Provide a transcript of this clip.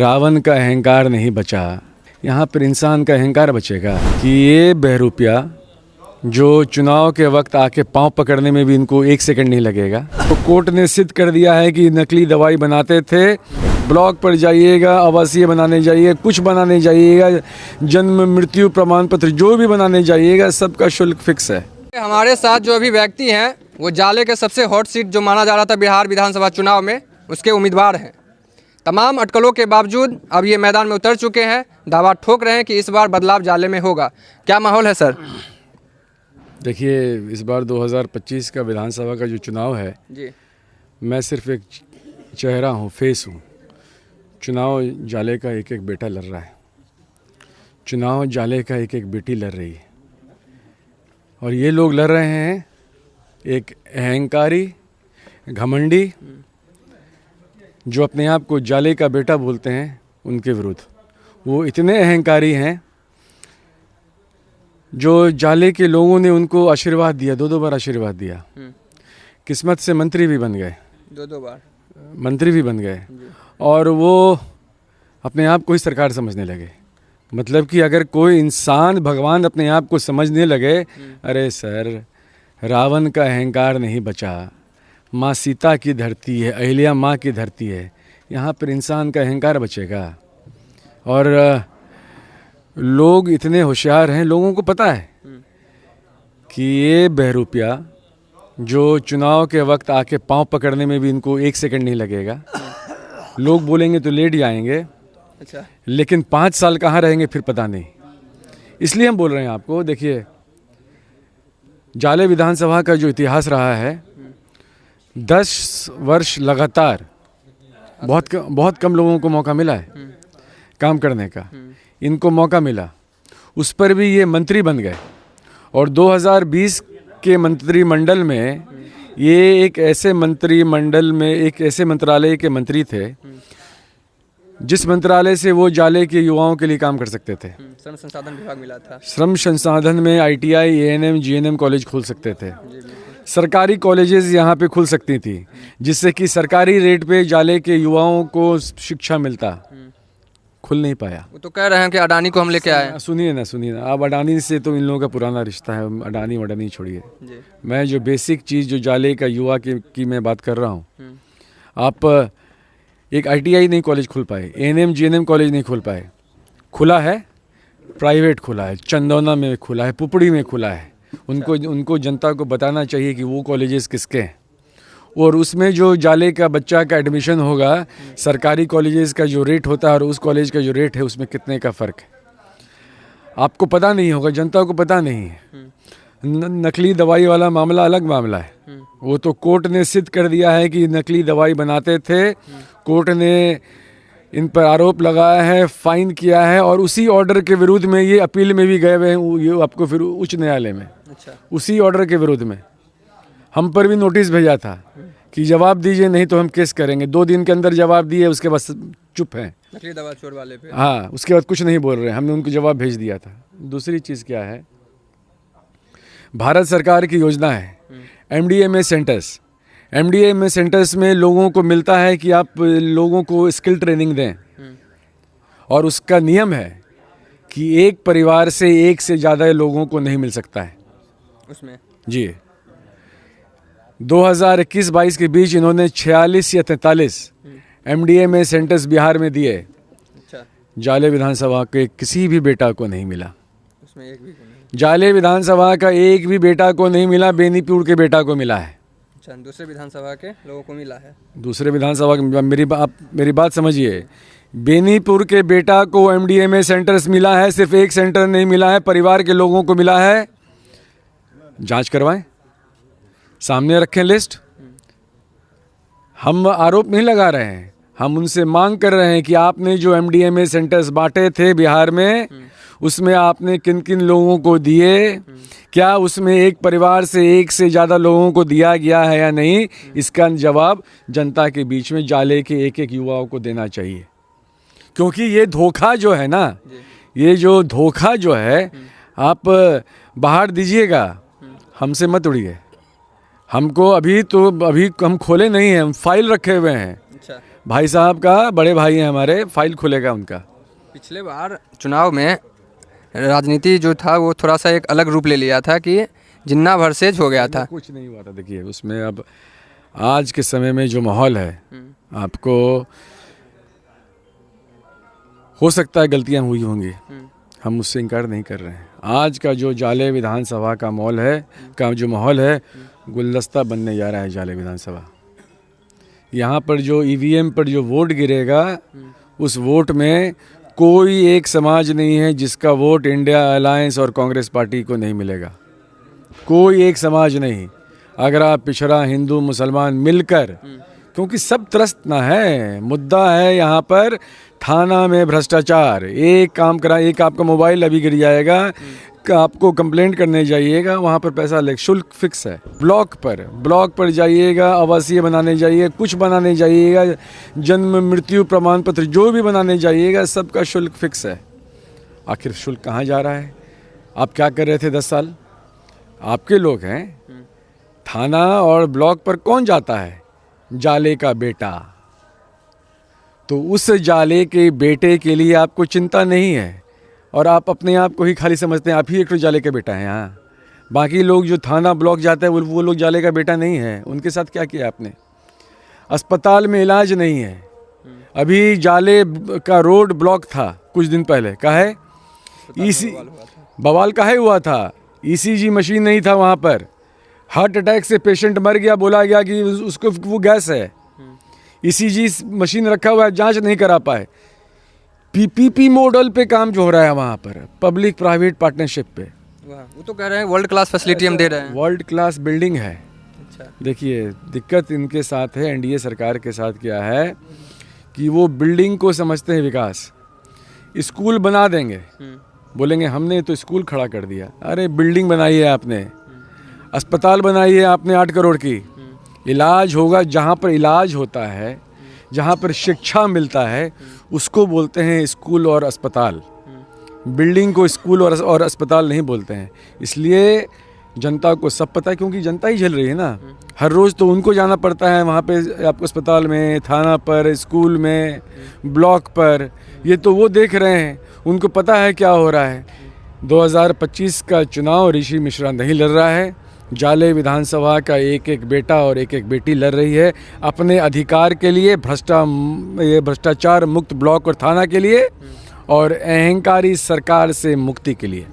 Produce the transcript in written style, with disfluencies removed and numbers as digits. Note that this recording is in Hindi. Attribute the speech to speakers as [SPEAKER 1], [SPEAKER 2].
[SPEAKER 1] रावण का अहंकार नहीं बचा, यहाँ पर इंसान का अहंकार बचेगा कि ये बहरूपिया जो चुनाव के वक्त आके पांव पकड़ने में भी इनको 1 सेकंड नहीं लगेगा। तो कोर्ट ने सिद्ध कर दिया है कि नकली दवाई बनाते थे। ब्लॉक पर जाइएगा, आवासीय बनाने जाइए, कुछ बनाने जाइएगा, जन्म मृत्यु प्रमाण पत्र जो भी बनाने जाइएगा, सबका शुल्क फिक्स है।
[SPEAKER 2] हमारे साथ जो अभी व्यक्ति हैं वो जाले के सबसे हॉट सीट जो माना जा रहा था बिहार विधानसभा चुनाव में, उसके उम्मीदवार हैं। तमाम अटकलों के बावजूद अब ये मैदान में उतर चुके हैं, दावा ठोक रहे हैं कि इस बार बदलाव जाले में होगा। क्या माहौल है सर?
[SPEAKER 1] देखिए, इस बार 2025 का विधानसभा का जो चुनाव है
[SPEAKER 2] जी,
[SPEAKER 1] मैं सिर्फ एक चेहरा हूँ, फेस हूँ। चुनाव जाले का एक एक बेटा लड़ रहा है, चुनाव जाले का एक एक बेटी लड़ रही है, और ये लोग लड़ रहे हैं एक अहंकारी, घमंडी, जो अपने आप को जाले का बेटा बोलते हैं, उनके विरुद्ध। वो इतने अहंकारी हैं जो जाले के लोगों ने उनको आशीर्वाद दिया, 2 बार आशीर्वाद दिया। किस्मत से मंत्री भी बन गए,
[SPEAKER 2] 2 बार
[SPEAKER 1] मंत्री भी बन गए, और वो अपने आप को ही सरकार समझने लगे। मतलब कि अगर कोई इंसान भगवान अपने आप को समझने लगे, अरे सर, रावण का अहंकार नहीं बचा, माँ सीता की धरती है, अहिल्या माँ की धरती है, यहाँ पर इंसान का अहंकार बचेगा। और लोग इतने होशियार हैं, लोगों को पता है कि ये बहरूपिया जो चुनाव के वक्त आके पांव पकड़ने में भी इनको 1 सेकंड नहीं लगेगा। लोग बोलेंगे तो लेट जाएंगे,
[SPEAKER 2] अच्छा,
[SPEAKER 1] लेकिन 5 साल कहाँ रहेंगे फिर पता नहीं। इसलिए हम बोल रहे हैं आपको। देखिए, जाले विधानसभा का जो इतिहास रहा है, 10 वर्ष लगातार बहुत कम लोगों को मौका मिला है काम करने का। इनको मौका मिला, उस पर भी ये मंत्री बन गए, और 2020 के मंत्रिमंडल में ये एक ऐसे मंत्रिमंडल में एक ऐसे मंत्रालय के मंत्री थे जिस मंत्रालय से वो जाले के युवाओं के लिए काम कर सकते थे।
[SPEAKER 2] श्रम संसाधन विभाग मिला था।
[SPEAKER 1] श्रम संसाधन में ITI, ANM, GNM कॉलेज खुल सकते थे, सरकारी कॉलेजेस यहाँ पे खुल सकती थी, जिससे कि सरकारी रेट पे जाले के युवाओं को शिक्षा मिलता। खुल नहीं पाया।
[SPEAKER 2] वो तो कह रहे हैं कि अडानी को हम लेके आए।
[SPEAKER 1] सुनिए ना, अब अडानी से तो इन लोगों का पुराना रिश्ता है, अडानी छोड़िए। मैं जो बेसिक चीज़ जो जाले का युवा की मैं बात कर रहा हूँ, आप एक ITI नहीं कॉलेज खुल पाए, ANM, GNM कॉलेज नहीं खुल पाए। खुला है, प्राइवेट खुला है, चंदौना में खुला है, पुपड़ी में खुला है। उनको जनता को बताना चाहिए कि वो कॉलेजेस किसके हैं, और उसमें जो जाले का बच्चा का एडमिशन होगा, सरकारी कॉलेजेस का जो रेट होता है और उस कॉलेज का जो रेट है, उसमें कितने का फ़र्क है आपको पता नहीं होगा, जनता को पता नहीं है। नकली दवाई वाला मामला अलग मामला है, वो तो कोर्ट ने सिद्ध कर दिया है कि नकली दवाई बनाते थे। कोर्ट ने इन पर आरोप लगाया है, फाइन किया है, और उसी ऑर्डर के विरुद्ध में ये अपील में भी गए हुए हैं, ये आपको फिर उच्च न्यायालय में। अच्छा। उसी ऑर्डर के विरुद्ध में हम पर भी नोटिस भेजा था कि जवाब दीजिए, नहीं तो हम केस करेंगे। 2 दिन के अंदर जवाब दिए, उसके बाद चुप हैं।
[SPEAKER 2] नकली दवा चोर वाले पे।
[SPEAKER 1] हाँ, उसके बाद कुछ नहीं बोल रहे, हमने उनको जवाब भेज दिया था। दूसरी चीज़ क्या है, भारत सरकार की योजना है MDMA सेंटर्स। MDMA सेंटर्स में लोगों को मिलता है कि आप लोगों को स्किल ट्रेनिंग दें, और उसका नियम है कि एक परिवार से 1 से ज़्यादा लोगों को नहीं मिल सकता है
[SPEAKER 2] उसमें। जी,
[SPEAKER 1] 2021-22 के बीच इन्होंने 46 या 43 MDMA सेंटर्स बिहार में दिए।
[SPEAKER 2] अच्छा।
[SPEAKER 1] जाले विधानसभा के किसी भी बेटा को नहीं मिला,
[SPEAKER 2] उसमें एक भी को नहीं।
[SPEAKER 1] जाले विधानसभा का एक भी बेटा को नहीं मिला, बेनीपुर के बेटा को मिला है।
[SPEAKER 2] अच्छा, दूसरे विधानसभा के लोगों को मिला है।
[SPEAKER 1] दूसरे विधानसभा के, आप मेरी बात समझिए, बेनीपुर के बेटा को MDMA सेंटर्स मिला है, सिर्फ एक सेंटर नहीं मिला है, परिवार के लोगों को मिला है। जांच करवाएं, सामने रखें लिस्ट। हम आरोप नहीं लगा रहे हैं, हम उनसे मांग कर रहे हैं कि आपने जो MDMA सेंटर्स बांटे थे बिहार में, उसमें आपने किन किन लोगों को दिए, क्या उसमें एक परिवार से 1 से ज़्यादा लोगों को दिया गया है या नहीं, इसका जवाब जनता के बीच में जाले के एक एक युवाओं को देना चाहिए। क्योंकि ये धोखा जो है ना, ये जो धोखा जो है, आप बाहर दीजिएगा, हमसे मत उड़िए। हमको अभी हम खोले नहीं हैं, हम फाइल रखे हुए हैं।
[SPEAKER 2] अच्छा।
[SPEAKER 1] भाई साहब का, बड़े भाई हैं हमारे, फाइल खुलेगा उनका।
[SPEAKER 2] पिछले बार चुनाव में राजनीति जो था वो थोड़ा सा एक अलग रूप ले लिया था कि जिन्ना वर्सेज हो गया था।
[SPEAKER 1] कुछ नहीं हुआ था। देखिए उसमें अब आज के समय में जो माहौल है, आपको हो सकता है गलतियां हुई होंगी, हम उससे इनकार नहीं कर रहे हैं। आज का जो जाले विधानसभा का माहौल है, गुलदस्ता बनने जा रहा है जाले विधानसभा। यहाँ पर जो ईवीएम पर जो वोट गिरेगा, उस वोट में कोई एक समाज नहीं है जिसका वोट इंडिया अलायंस और कांग्रेस पार्टी को नहीं मिलेगा। कोई एक समाज नहीं। अगर आप पिछड़ा, हिंदू, मुसलमान मिलकर, क्योंकि सब त्रस्त ना है। मुद्दा है यहाँ पर थाना में भ्रष्टाचार। एक आपका मोबाइल अभी गिर जाएगा, आपको कंप्लेंट करने जाइएगा, वहाँ पर पैसा शुल्क फिक्स है। ब्लॉक पर जाइएगा, आवासीय बनाने जाइए, कुछ बनाने जाइएगा, जन्म मृत्यु प्रमाण पत्र जो भी बनाने जाइएगा, सबका शुल्क फिक्स है। आखिर शुल्क कहाँ जा रहा है? आप क्या कर रहे थे 10 साल? आपके लोग हैं। थाना और ब्लॉक पर कौन जाता है? जाले का बेटा। तो उस जाले के बेटे के लिए आपको चिंता नहीं है और आप अपने आप को ही खाली समझते हैं, आप ही एक तो जाले का बेटा है। यहाँ बाकी लोग जो थाना ब्लॉक जाते हैं वो लोग जाले का बेटा नहीं है। उनके साथ क्या किया आपने? अस्पताल में इलाज नहीं है। अभी जाले का रोड ब्लॉक था कुछ दिन पहले, काहे? बवाल काहे हुआ था? ईसीजी मशीन नहीं था वहाँ पर। हार्ट अटैक से पेशेंट मर गया, बोला गया कि उसको वो गैस है। ईसीजी मशीन रखा हुआ है, जांच नहीं करा पाए। पीपीपी मॉडल पे काम जो हो रहा है वहाँ पर, पब्लिक प्राइवेट पार्टनरशिप पे।
[SPEAKER 2] वो तो कह रहे हैं वर्ल्ड क्लास फैसिलिटी हम दे रहे हैं।
[SPEAKER 1] वर्ल्ड क्लास बिल्डिंग है।
[SPEAKER 2] अच्छा।
[SPEAKER 1] देखिए दिक्कत इनके साथ है, एनडीए सरकार के साथ क्या है कि वो बिल्डिंग को समझते हैं विकास। स्कूल बना देंगे, बोलेंगे हमने तो स्कूल खड़ा कर दिया। अरे बिल्डिंग बनाई है आपने, अस्पताल बनाई है आपने 8 करोड़ की। इलाज होगा जहाँ पर इलाज होता है, जहाँ पर शिक्षा मिलता है, उसको बोलते हैं स्कूल और अस्पताल। बिल्डिंग को स्कूल और अस्पताल नहीं बोलते हैं। इसलिए जनता को सब पता है, क्योंकि जनता ही झेल रही है ना। हर रोज़ तो उनको जाना पड़ता है वहाँ पे, आपको अस्पताल में, थाना पर, स्कूल में, ब्लॉक पर। ये तो वो देख रहे हैं, उनको पता है क्या हो रहा है। 2025 का चुनाव ऋषि मिश्रा नहीं लड़ रहा है, जाले विधानसभा का एक एक बेटा और एक एक बेटी लड़ रही है अपने अधिकार के लिए, भ्रष्टाचार मुक्त ब्लॉक और थाना के लिए, और अहंकारी सरकार से मुक्ति के लिए।